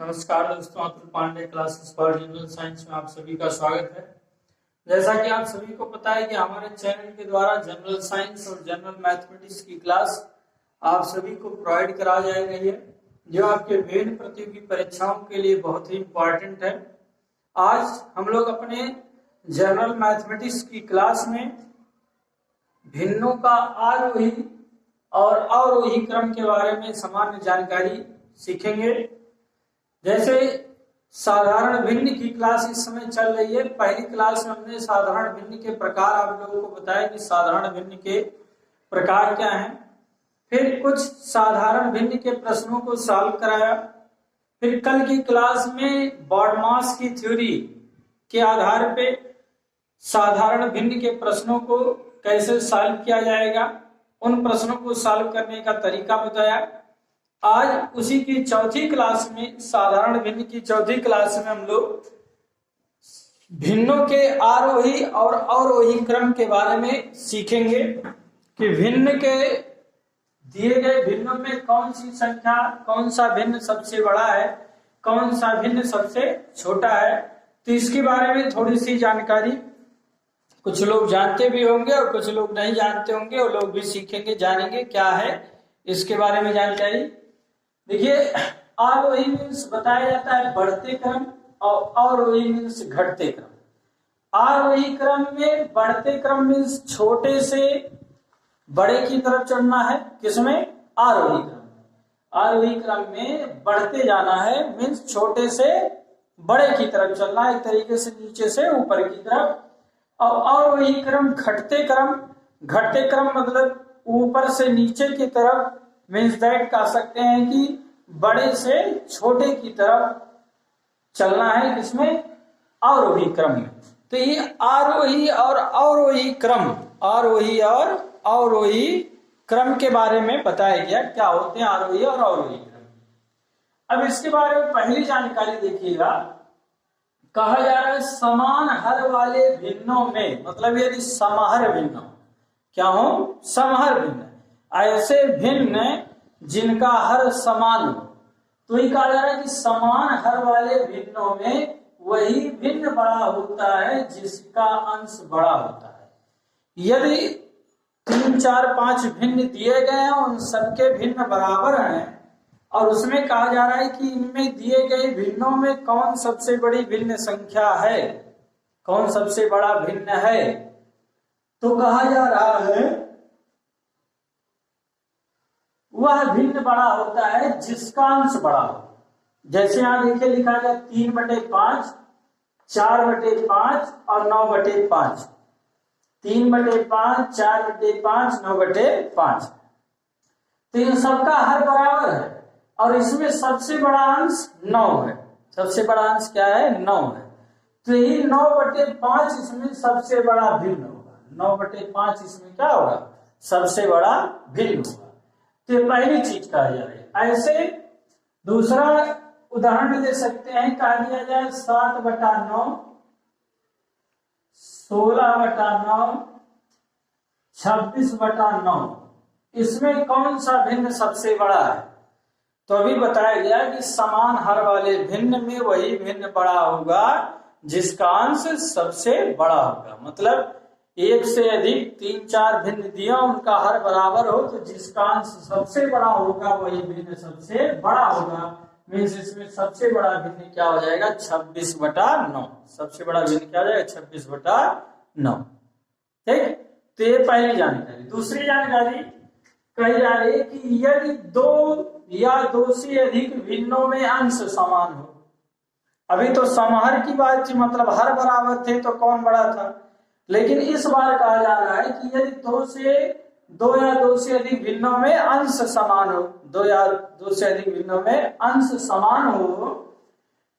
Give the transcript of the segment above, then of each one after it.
नमस्कार दोस्तों, Atul Pandey classes for general science में आप सभी का स्वागत है। जैसा कि आप सभी को पता है कि हमारे चैनल के द्वारा जनरल साइंस और जनरल मैथमेटिक्स की क्लास आप सभी को प्रोवाइड करा जा रही है, जो आपके विभिन्न प्रतियोगी परीक्षाओं के लिए बहुत ही इम्पोर्टेंट है। आज हम लोग अपने जनरल मैथमेटिक्स की क्लास में भिन्नों का आरोही और अवरोही क्रम के बारे में सामान्य जानकारी सीखेंगे। जैसे साधारण भिन्न की क्लास इस समय चल रही है। पहली क्लास में हमने साधारण भिन्न के प्रकार आप लोगों को बताया कि साधारण भिन्न के प्रकार क्या हैं। फिर कुछ साधारण भिन्न के प्रश्नों को सॉल्व कराया। फिर कल की क्लास में बॉडमास की थ्योरी के आधार पे साधारण भिन्न के प्रश्नों को कैसे सॉल्व किया जाएगा, उन प्रश्नों को सॉल्व करने का तरीका बताया। आज उसी की चौथी क्लास में, साधारण भिन्न की चौथी क्लास में हम लोग भिन्नों के आरोही और अवरोही क्रम के बारे में सीखेंगे कि भिन्न के दिए गए भिन्नों में कौन सी संख्या, कौन सा भिन्न सबसे बड़ा है, कौन सा भिन्न सबसे छोटा है। तो इसके बारे में थोड़ी सी जानकारी कुछ लोग जानते भी होंगे और कुछ लोग नहीं जानते होंगे, वो लोग भी सीखेंगे, जानेंगे क्या है इसके बारे में जानकारी। देखिए, आरोही मीन्स बताया जाता है बढ़ते क्रम और अवरोही मीन्स घटते क्रम। आरोही क्रम में बढ़ते क्रम मीन्स छोटे से बड़े की तरफ चढ़ना है। किसमें? आरोही क्रम में। आरोही क्रम में बढ़ते जाना है मीन्स छोटे से बड़े की तरफ चलना, एक तरीके से नीचे से ऊपर की तरफ। और अवरोही क्रम घटते क्रम, घटते क्रम मतलब ऊपर से नीचे की तरफ, मीन्स दैट कह सकते हैं कि बड़े से छोटे की तरफ चलना है। किसमें? आरोही क्रम में। तो ये आरोही और अवरोही क्रम, आरोही और अवरोही क्रम के बारे में बताया गया क्या होते हैं आरोही और अवरोही क्रम। अब इसके बारे में पहली जानकारी देखिएगा। कहा जा रहा है समान हर वाले भिन्नों में, मतलब यदि समहर भिन्न, क्या हो? समहर भिन्न, ऐसे भिन्न जिनका हर समान हो। तो ये कहा जा रहा है कि समान हर वाले भिन्नों में वही भिन्न बड़ा होता है जिसका अंश बड़ा होता है। यदि 3, 4, 5 भिन्न दिए गए हैं, उन सबके भिन्न बराबर हैं, और उसमें कहा जा रहा है कि इनमें दिए गए भिन्नों में कौन सबसे बड़ी भिन्न संख्या है, कौन सबसे बड़ा भिन्न है, तो कहा जा रहा है वह भिन्न बड़ा होता है जिसका अंश बड़ा हो। जैसे यहां देखिए लिखा गया 3/5, 4/5 और 9/5। 3/5, 4/5, 9/5। तो इन सबका हर बराबर है और इसमें सबसे बड़ा अंश 9 है। सबसे बड़ा अंश क्या है? 9 है। तो यही 9/5 इसमें सबसे बड़ा भिन्न होगा। 9/5 इसमें क्या होगा? सबसे बड़ा भिन्न होगा। तो पहली चीज कहा जा रही है। ऐसे दूसरा उदाहरण दे सकते हैं, कहा दिया जाए 7/9, 16/9, 26/9, इसमें कौन सा भिन्न सबसे बड़ा है? तो अभी बताया गया कि समान हर वाले भिन्न में वही भिन्न बड़ा होगा जिसका अंश सबसे बड़ा होगा। मतलब एक से अधिक 3, 4 भिन्न दिया, उनका हर बराबर हो, तो जिसका अंश सबसे बड़ा होगा वही भिन्न सबसे बड़ा होगा। मीन्स इसमें सबसे बड़ा भिन्न क्या हो जाएगा? 26/9। सबसे बड़ा भिन्न क्या हो जाएगा? 26/9। ठीक, तो ये पहली जानकारी। दूसरी जानकारी कही जा रही है कि यदि 2 या 2 से अधिक भिन्नों में अंश समान हो। अभी तो समहर की बात थी, मतलब हर बराबर थे तो कौन बड़ा था, लेकिन इस बार कहा जा रहा है कि यदि 2 या 2 से अधिक भिन्नों में अंश समान हो, 2 या 2 से अधिक भिन्नों में अंश समान हो,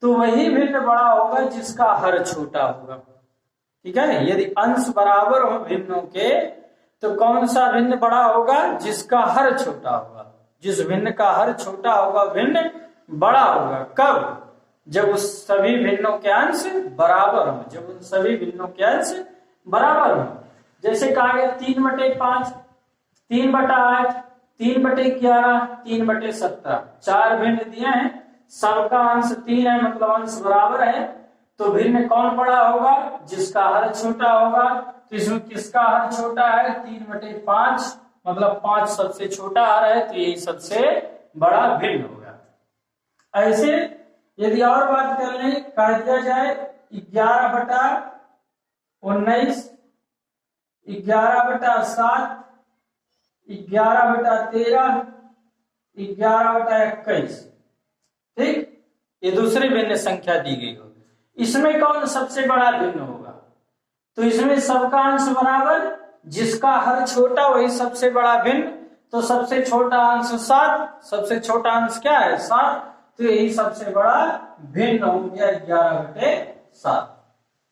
तो वही भिन्न बड़ा होगा जिसका हर छोटा होगा। ठीक है, यदि अंश बराबर हो भिन्नों के, तो कौन सा भिन्न बड़ा होगा? जिसका हर छोटा होगा। जिस भिन्न का हर छोटा होगा भिन्न बड़ा होगा। कब? जब उस सभी भिन्नों के अंश बराबर हो। जब उन सभी भिन्नों के अंश बराबर हो। जैसे कहा गया 3/5, 3/8, 3/11, 3/17, 4 भिन्न दिए हैं, सबका अंश 3 है, मतलब अंश बराबर है, तो भिन्न कौन बड़ा होगा? जिसका हर छोटा होगा। तो इसमें किसका हर छोटा है? 3/5, मतलब 5 सबसे छोटा हर है, तो यही सबसे बड़ा भिन्न होगा। ऐसे यदि और बात कर लें, कह दिया जाए 11/19, 11/7, 11/13, 11/21, ठीक, ये दूसरी भिन्न संख्या दी गई हो, इसमें कौन सबसे बड़ा भिन्न होगा? तो इसमें सबका अंश बराबर, जिसका हर छोटा वही सबसे बड़ा भिन्न। तो सबसे छोटा अंश 7, सबसे छोटा अंश क्या है? 7, तो यही सबसे बड़ा भिन्न हो गया 11/7।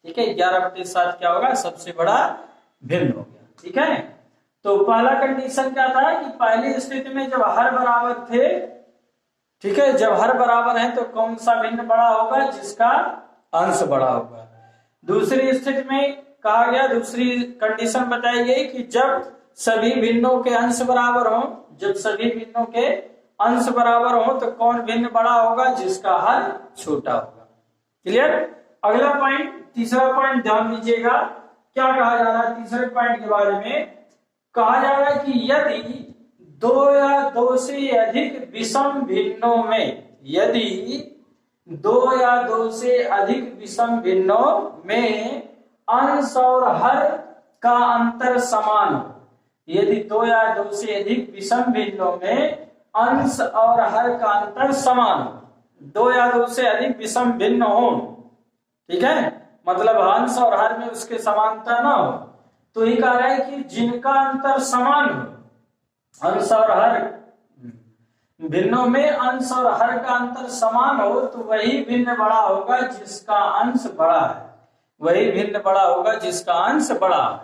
ठीक है, 11/7 क्या होगा? सबसे बड़ा भिन्न हो गया। ठीक है, तो पहला कंडीशन क्या था कि पहली स्थिति में जब हर बराबर थे, ठीक है, जब हर बराबर है तो कौन सा भिन्न बड़ा होगा? जिसका अंश बड़ा होगा। दूसरी स्थिति में कहा गया, दूसरी कंडीशन बताई गई कि जब सभी भिन्नों के अंश बराबर हो, जब सभी भिन्नों के अंश बराबर हो तो कौन भिन्न बड़ा होगा? जिसका हर छोटा होगा। क्लियर? अगला पॉइंट, तीसरा पॉइंट ध्यान दीजिएगा, क्या कहा जा रहा है तीसरे पॉइंट के बारे में? कहा जा रहा है कि यदि 2 या 2 से अधिक विषम भिन्नों में, यदि 2 या 2 से अधिक विषम भिन्नों में अंश और हर का अंतर समान हो, यदि 2 या 2 से अधिक विषम भिन्नों में अंश और हर का अंतर समान हो, 2 या 2 से अधिक विषम भिन्न हो, ठीक है, मतलब अंश और हर में उसके समानता ना हो, तो ये कह रहा है कि जिनका अंतर समान हो, अंश और हर भिन्नों में अंश और हर का अंतर समान हो, तो वही भिन्न बड़ा होगा जिसका अंश बड़ा है, वही भिन्न बड़ा होगा जिसका अंश बड़ा है।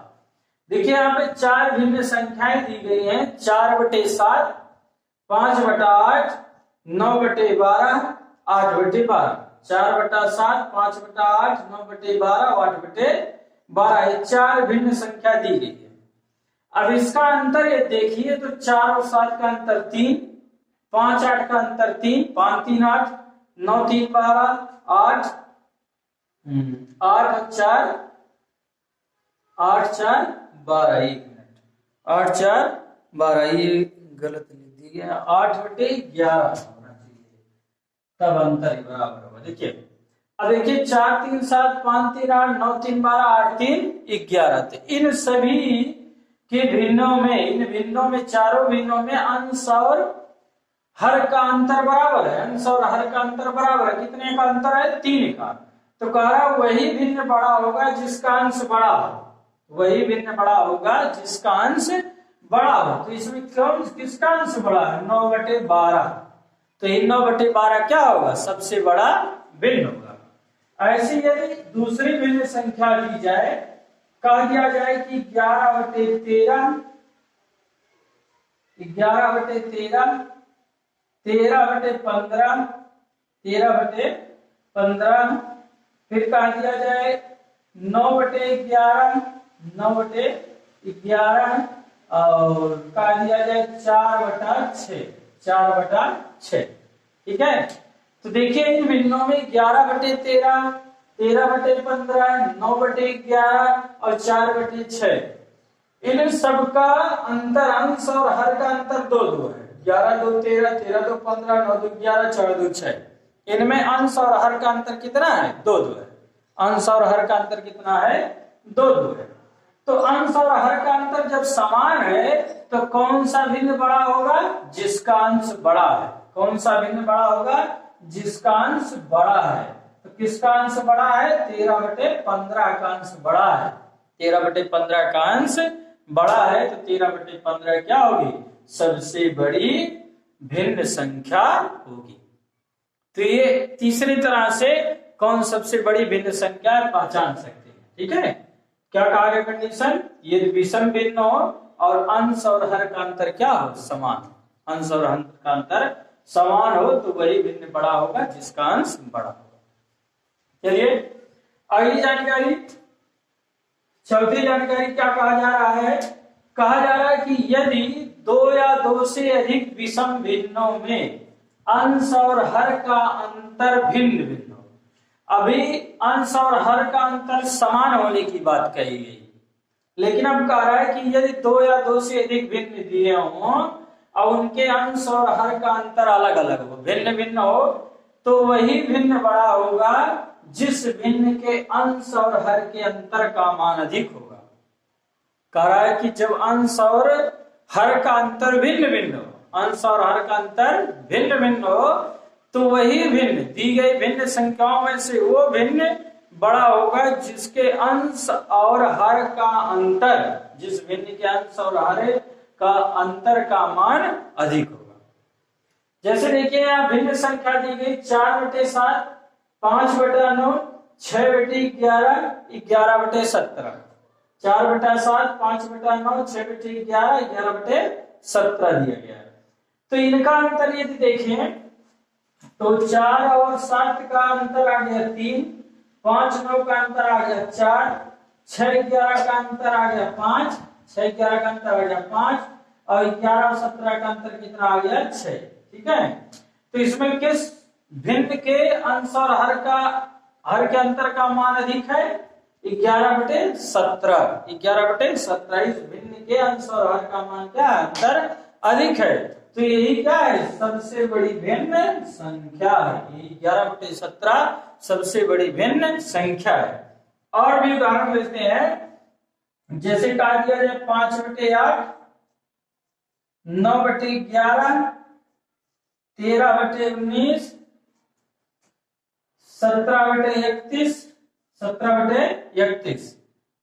देखिए यहाँ पे 4 भिन्न संख्याएं दी गई हैं, 4/7, 5/8, 9/12, 8/12, 4/7, 5/8, 9/12, 8/12, ये 4 भिन्न संख्या दी गई है। अब इसका अंतर ये देखिए तो 4 और 7 का अंतर 3, 5 8 का अंतर 3, 5 3 8, 9 3 12, 8 8 और 4 8 4 12, 1 मिनट, 8 4 12, ये गलत लिख दी गया, 8/11 होना चाहिए, तब अंतर बराबर होगा। देखिए अब देखिए 4 3 7, 5 3 8, 9 3 12, 8 3 11, तो इन सभी के भिन्नों में, इन भिन्नों में, चारों भिन्नों में अंश और हर का अंतर बराबर है, अंश और हर का अंतर बराबर है। कितने का अंतर है? 3 का। तो कह रहा वही भिन्न बड़ा होगा जिसका अंश बड़ा हो, वही भिन्न बड़ा होगा जिसका अंश बड़ा हो। तो इसमें कौन किसका अंश बड़ा है? 9/12, तो ये 9/12 क्या होगा? सबसे बड़ा भिन्न होगा। ऐसे यदि दूसरी भिन्न संख्या दी जाए, कह दिया जाए कि 11/13, 11/13, 13/15, 13/15, फिर कहा दिया जाए 9/11, 9/11, और कहा दिया जाए 4/6, 4/6, ठीक है। तो देखिए इन भिन्नों में 11/13, 13/15, 9/11 और 4/6, इन सबका अंतर, अंश और हर का अंतर 2 है। 11 2 13, 13 2 15, 9 2 11, 4 2 6, इनमें अंश और हर का अंतर कितना है? 2 है। अंश और हर का अंतर कितना है? 2 है। तो अंश और हर का अंतर जब समान है तो कौन सा भिन्न बड़ा होगा? जिसका अंश बड़ा है। कौन सा भिन्न बड़ा होगा? जिसका अंश बड़ा है। तो किसका अंश बड़ा है? 13/15 का अंश बड़ा है। 13/15 का अंश बड़ा है, तो 13/15 क्या होगी? सबसे बड़ी भिन्न संख्या होगी। तो ये तीसरी तरह से कौन सबसे बड़ी भिन्न संख्या है पहचान सकते हैं। ठीक है, क्या कहा गया कंडीशन? यदि विषम भिन्न हो और अंश और हर का अंतर क्या हो? समान। अंश और हर का अंतर समान हो तो वही भिन्न बड़ा होगा जिसका अंश बड़ा होगा। चलिए अगली जानकारी, चौथी जानकारी क्या कहा जा रहा है? कहा जा रहा है कि यदि 2 या 2 से अधिक विषम भिन्नों में अंश और हर का अंतर भिन्न भिन्न हो। अभी अंश और हर का अंतर समान होने की बात कही गई, लेकिन अब कह रहा है कि यदि दो या दो से अधिक भिन्न दिए हों और उनके अंश और हर का अंतर अलग अलग हो, भिन्न भिन्न हो, तो वही भिन्न बड़ा होगा जिस भिन्न के अंश और हर के अंतर का मान अधिक होगा। कह रहा है कि जब अंश और हर का अंतर भिन्न भिन्न हो, अंश और हर का अंतर भिन्न भिन्न हो, तो वही भिन्न दी गई भिन्न संख्याओं में से वो भिन्न बड़ा होगा जिसके अंश और हर का अंतर, जिस भिन्न के अंश और हर का अंतर का मान अधिक होगा। जैसे देखिए यहाँ भिन्न संख्या दी गई 4/7, 5/9, 6/11, 11/17। 4/7, 5/9, 6/11, 11/17 दिया गया है। तो इनका अंतर यदि देखें तो 4 और 7 का अंतर आ गया 3, 5 9 का अंतर आ गया 4, 6 11 का अंतर आ गया 5, 6 11 का अंतर आ गया 5 और 11 और 17 का अंतर कितना आ गया 6। ठीक है, तो इसमें किस भिन्न के अंश और हर के अंतर का मान अधिक है? 11/17। 11/17 इस भिन्न के अंश और हर का मान क्या है? अंतर अधिक है। तो यही क्या है? सबसे बड़ी भिन्न संख्या है। 11/17 सबसे बड़ी भिन्न संख्या है। और भी उदाहरण लेते हैं, जैसे कहा दिया जाए 5/8, 9/11, 13/19, 17/31, 17/31।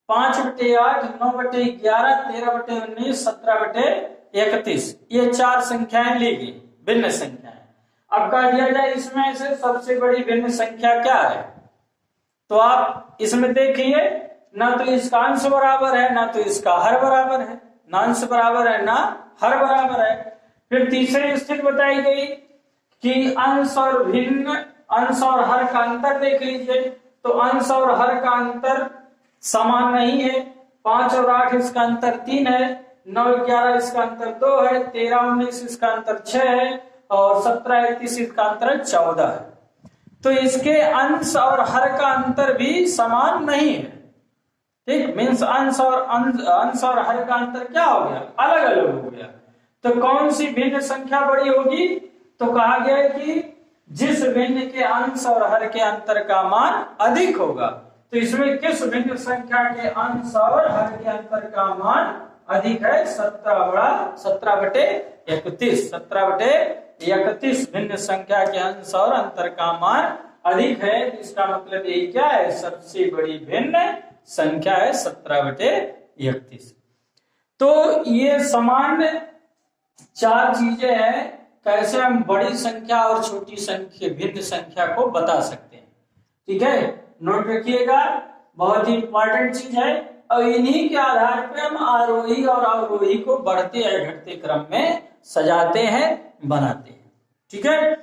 5/8, 9/11, 13/19, 17/31, ये 4 संख्याएं ली गई, भिन्न संख्याएं। अब कहा दिया जाए इसमें से सबसे बड़ी भिन्न संख्या क्या है? तो आप इसमें देखिए, ना तो इसका अंश बराबर है, ना तो इसका हर बराबर है, ना अंश बराबर है ना हर बराबर है। फिर तीसरी स्थिति बताई गई कि अंश और हर का अंतर देख लीजिए, तो अंश और हर का अंतर समान नहीं है। 5 और 8 इसका अंतर 3 है, 9 11 इसका अंतर 2 है, 13 19 इसका अंतर 6 है और 17 31 इसका अंतर 14 है। तो इसके अंश और हर का अंतर भी समान नहीं है। ठीक, मीन्स अंश और हर का अंतर क्या हो गया? अलग अलग हो गया। तो कौन सी भिन्न संख्या बड़ी होगी? तो कहा गया है कि जिस भिन्न के अंश और हर के अंतर का मान अधिक होगा। तो इसमें किस भिन्न संख्या के अंश और हर के अंतर का मान अधिक है? 17/31। 17/31 भिन्न संख्या के अंश और अंतर का मान अधिक है। इसका मतलब यही क्या है? सबसे बड़ी भिन्न संख्या है 17/31। तो ये समान 4 चीजें हैं कैसे हम बड़ी संख्या और छोटी संख्या भिन्न संख्या को बता सकते हैं। ठीक है, नोट रखिएगा, बहुत ही इंपॉर्टेंट चीज है। और इन्हीं के आधार पे हम आरोही और अवरोही को बढ़ते या घटते क्रम में सजाते हैं, बनाते हैं। ठीक है,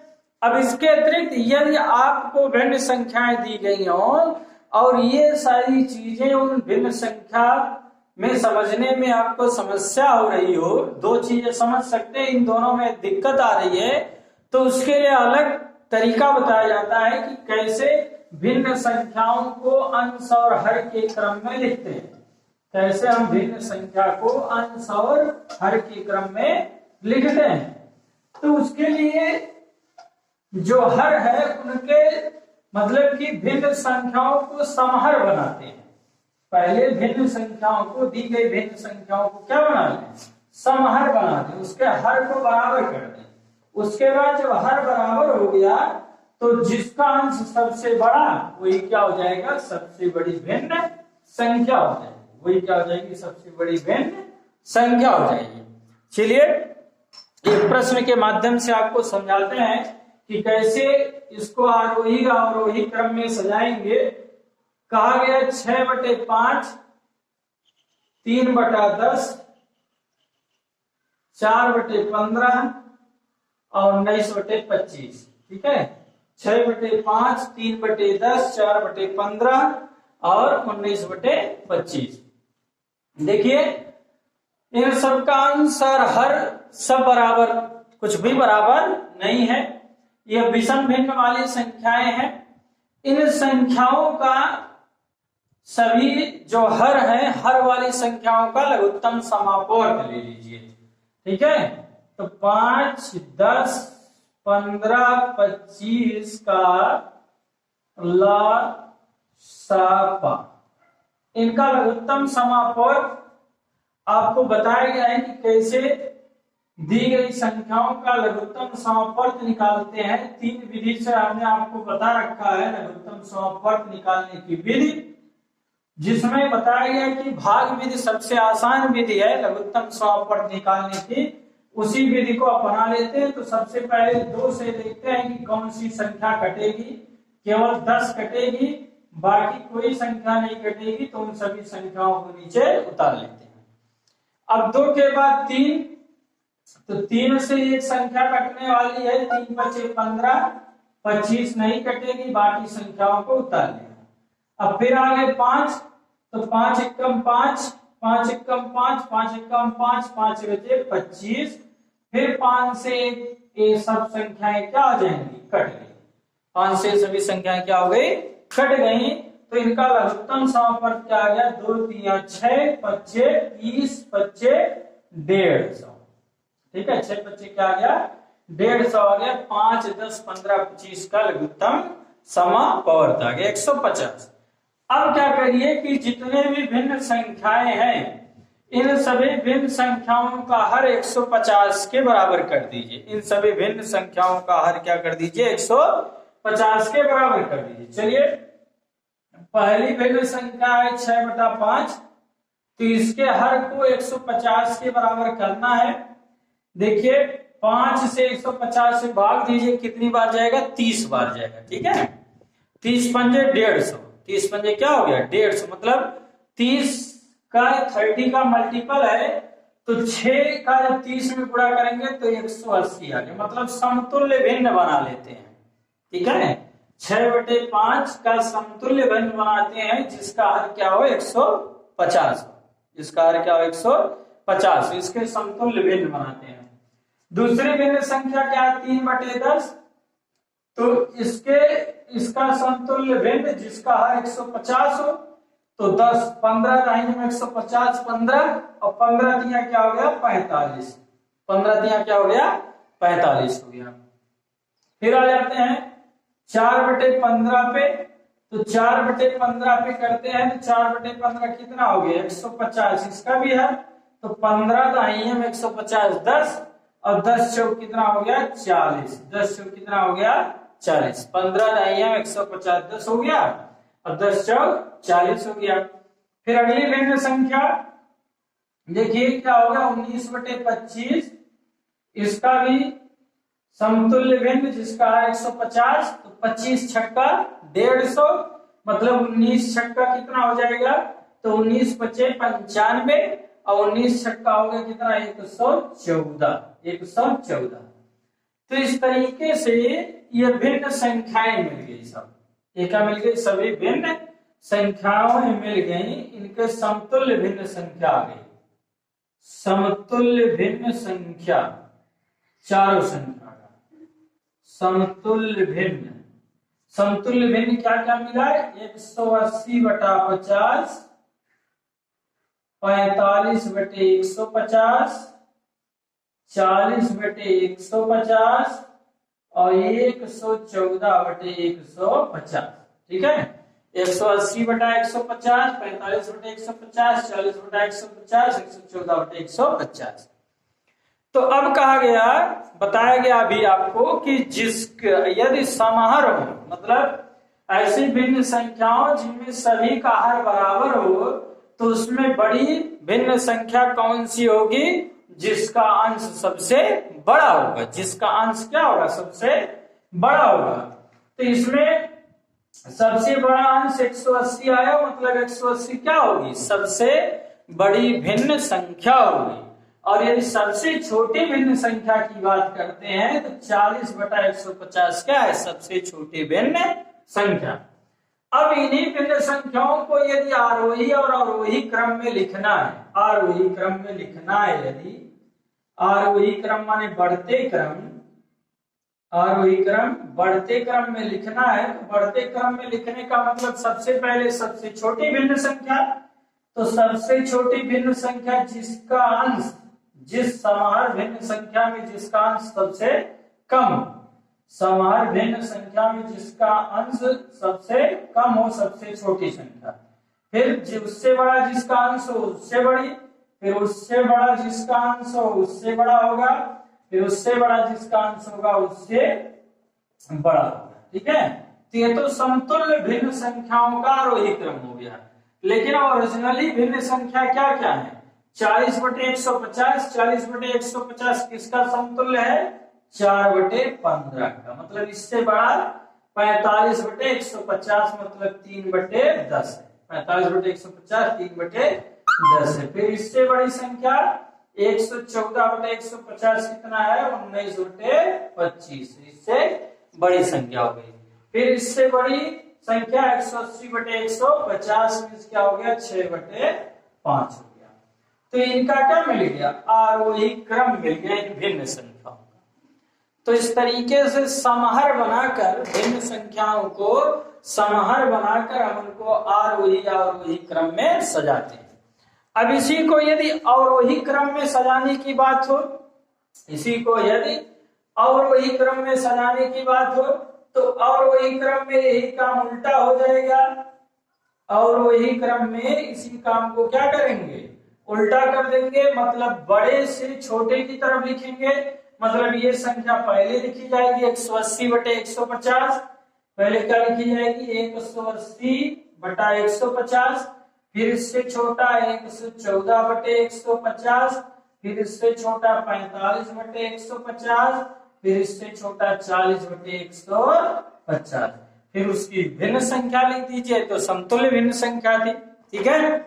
अब इसके अतिरिक्त यदि आपको भिन्न संख्याएं दी गई हों और ये सारी चीजें उन भिन्न संख्या में समझने में आपको समस्या हो रही हो, 2 चीजें समझ सकते हैं, इन दोनों में दिक्कत आ रही है, तो उसके लिए अलग तरीका बताया जाता है कि कैसे भिन्न संख्याओं को अंश और हर के क्रम में लिखते हैं। कैसे हम भिन्न संख्या को अंश और हर के क्रम में लिखते हैं। तो उसके लिए जो हर है उनके मतलब कि भिन्न संख्याओं को समहर बनाते हैं। पहले भिन्न संख्याओं को, दी गई भिन्न संख्याओं को क्या बना लें? समहर बना दें, उसके हर को बराबर कर दें। उसके बाद जब हर बराबर हो गया तो जिसका अंश सबसे बड़ा वही क्या हो जाएगा? सबसे बड़ी भिन्न संख्या हो जाएगी। वही क्या हो जाएगी? सबसे बड़ी भिन्न संख्या हो जाएगी। चलिए एक प्रश्न के माध्यम से आपको समझाते हैं कि कैसे इसको आरोही अवरोही क्रम में सजाएंगे। कहा गया 6/5, 3/10, 4/15 और 19/25। ठीक है, 6/5, 3/10, 4/15 और 19/25। देखिए इन सबका अंश और हर सब बराबर, कुछ भी बराबर नहीं है। ये विषम भिन्न वाली संख्याएं हैं। इन संख्याओं का सभी जो हर है, हर वाली संख्याओं का लघुत्तम समापवर्ग ले लीजिए। ठीक है, तो 5, 10, 15, 25 का लसापा, इनका लघुत्तम समापवर्ग आपको बताया गया है कि कैसे दी गई संख्याओं का लघुत्तम समापवर्ग निकालते हैं। 3 विधि से हमने आपको बता रखा है लघुत्तम समापवर्ग निकालने की विधि, जिसमें बताया गया कि भाग विधि सबसे आसान विधि है लघुत्तम समापवर्ग निकालने की। उसी विधि को अपना लेते हैं। तो सबसे पहले 2 से देखते हैं कि कौन सी संख्या कटेगी। केवल 10 कटेगी, बाकी कोई संख्या नहीं कटेगी, तो उन सभी संख्याओं को नीचे उतार लेते हैं। अब 2 के बाद 3, तो 3 से एक संख्या कटने वाली है, 3 बचे 15, 25 नहीं कटेगी, बाकी संख्याओं को उतार लेना। अब फिर आगे 5, तो 5 एकम 5, 5 एकम 5, 5 एकम 5, 5 बचे 25। फिर 5 से ये सब संख्याएं क्या हो जाएंगी, कट गई। 5 से सभी संख्याएं क्या हो गई, कट गई। तो इनका लघुत्तम समापवर्ग क्या आ गया, 2, 3, 6, 25, 30, 25, 150। ठीक है, 6 25 क्या आ गया, 150 आ गया। 5, 10, 15, 25 का लघुत्तम समापवर्ग आ गया 150। अब क्या करिए कि जितने भी भिन्न संख्याएं हैं, इन सभी भिन्न संख्याओं का हर 150 के बराबर कर दीजिए। इन सभी भिन्न संख्याओं का हर क्या कर दीजिए, 150 के बराबर कर दीजिए। चलिए, पहली भिन्न संख्या है 6/5, तो इसके हर को 150 के बराबर करना है। देखिए, 5 से 150 से भाग दीजिए, कितनी बार जाएगा, 30 बार जाएगा। ठीक है, 30 पंजे 150, 30 पंजे क्या हो गया, 150, मतलब 30 का 30 का मल्टीपल है, तो 6 का जब 30 में गुणा करेंगे तो 180 आ गया। मतलब समतुल्य भिन्न बना लेते हैं। ठीक है, 6/5 का समतुल्य भिन्न बनाते हैं, जिसका हर क्या हो, 150, जिसका हर क्या हो, 150, इसके समतुल्य भिन्न बनाते हैं। दूसरी भिन्न संख्या क्या है, 3/10, तो इसका समतुल्य भिन्न जिसका हर 150 हो, तो 10, 15 दाहिने में 150, 15 और 15 तिया क्या हो गया, 45, 15 तिया क्या हो गया, 45 हो गया। फिर आ जाते हैं 4/15 पे, तो 4/15 पे करते हैं, तो 4/15 कितना हो गया, 150, इसका भी है, तो 15 दाहिने में 150, 10 और 10 चौक कितना हो गया, 40, 10 चौक कितना हो गया, 40, 15 दाहिने में 150, 10 हो गया और 10 चौक 40 हो गया। फिर अगली भिन्न संख्या देखिए क्या होगा, 19/25, इसका भी समतुल्य भिन्न जिसका है 150, तो 25 छक्का 150, मतलब 19 छक्का कितना हो जाएगा, तो 19 पचे 95 और 19 छक्का हो गया कितना, 114, 114। तो इस तरीके से ये भिन्न संख्याएं मिल गई, सब एक मिल गई, सभी भिन्न संख्याएं मिल गई, इनके समतुल्य भिन्न संख्या आ गई। समतुल्य भिन्न संख्या, चारों संख्या का समतुल्य भिन्न, समतुल्य भिन्न क्या क्या मिला है, 180/50, 45/150, 40/150 और 114/150। ठीक है, 180/150, 45/150, 40/150, 114/150। तो अब कहा गया, बताया गया अभी आपको कि यदि समाहार हो, मतलब ऐसी भिन्न संख्याओं जिनमें सभी का हर बराबर हो, तो उसमें बड़ी भिन्न संख्या कौन सी होगी, जिसका अंश सबसे बड़ा होगा, जिसका अंश क्या होगा, सबसे बड़ा होगा। तो इसमें सबसे बड़ा अंश 180 आया, मतलब 180 क्या होगी, सबसे बड़ी भिन्न संख्या होगी। और यदि सबसे छोटी भिन्न संख्या की बात करते हैं, तो 40/150 क्या है, सबसे छोटी भिन्न संख्या। अब इन्हीं भिन्न संख्याओं को यदि आरोही और अवरोही क्रम में लिखना है, आरोही क्रम में लिखना है, यदि आरोही क्रम माने बढ़ते क्रम, आरोही क्रम बढ़ते क्रम में लिखना है। तो बढ़ते क्रम में लिखने का मतलब सबसे पहले सबसे छोटी भिन्न संख्या, तो सबसे छोटी भिन्न संख्या जिसका अंश, जिस समाहार भिन्न संख्या में जिसका अंश सबसे कम, समाहार भिन्न संख्या में जिसका अंश सबसे कम हो, सबसे छोटी संख्या। फिर उससे बड़ा जिसका अंश हो उससे बड़ी, फिर उससे बड़ा जिसका अंश हो उससे बड़ा होगा, फिर उससे बड़ा जिसका अंश होगा उससे बड़ा होगा। ठीक है, तो ये तो समतुल्य भिन्न संख्याओं का आरोही क्रम हो गया। लेकिन ओरिजिनली भिन्न संख्या क्या क्या है? 40/150, 40/150 किसका समतुल्य है? 4/15 का। मतलब इससे बड़ा 45/150 मतलब 3/10 है। 45/150 3/10 है। फिर इससे बड़ी संख्या 114/150 कितना है? 19/25। इससे बड़ी संख्या हो गई। फिर इससे बड़ी संख्या 180/150 क्या हो गया? 6/5 हो गया। तो इनका क्या मिल गया? आरोही क्रम मिल गया इन भिन्न संख्याओं का। तो इस तरीके से समाहार बनाकर भिन्न संख्याओं को समाहार बनाकर हम उनको आरोही अवरोही क्रम में सजाते हैं। अब इसी को यदि अवरोही क्रम में सजाने की बात हो, इसी को यदि अवरोही क्रम में सजाने की बात हो, तो अवरोही क्रम में यही काम उल्टा हो जाएगा। अवरोही क्रम में इसी काम को क्या करेंगे? उल्टा कर देंगे। मतलब बड़े से छोटे की तरफ लिखेंगे। मतलब ये संख्या पहले लिखी जाएगी 180/150। पहले क्या लिखी जाएगी? 180/150। फिर इससे छोटा 114/150। फिर इससे छोटा 45/150। फिर इससे छोटा 40/150। फिर उसकी भिन्न संख्या लिख दीजिए, तो समतुल्य भिन्न संख्या थी। ठीक है,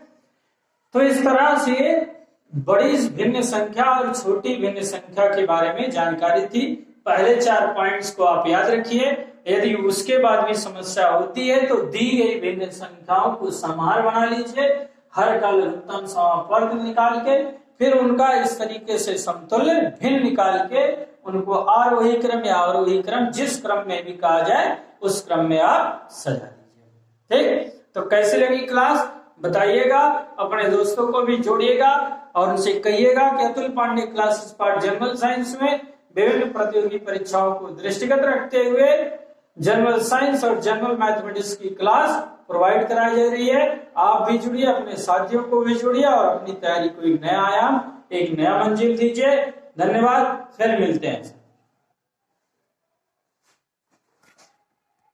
तो इस तरह से बड़ी भिन्न संख्या और छोटी भिन्न संख्या के बारे में जानकारी थी। पहले 4 पॉइंट्स को आप याद रखिए। यदि उसके बाद भी समस्या होती है तो दी गई भिन्न संख्याओं को समाहार बना लीजिए, हर का लघुत्तम समापवर्ग निकाल के, फिर उनका इस तरीके से समतुल्य भिन्न निकाल के उनको आरोही क्रम या अवरोही क्रम जिस क्रम में भी कहा जाए उस क्रम में आप सजा दीजिए। ठीक, तो कैसे लगी क्लास बताइएगा, अपने दोस्तों को भी जोड़िएगा और उनसे कहिएगा कि Atul Pandey classes part general science में विभिन्न प्रतियोगी परीक्षाओं को दृष्टिगत रखते हुए जनरल साइंस और जनरल मैथमेटिक्स की क्लास प्रोवाइड कराई जा रही है। आप भी जुड़िए, अपने साथियों को भी जुड़िए और अपनी तैयारी को एक नया आयाम, एक नया मंजिल दीजिए। धन्यवाद, फिर मिलते हैं।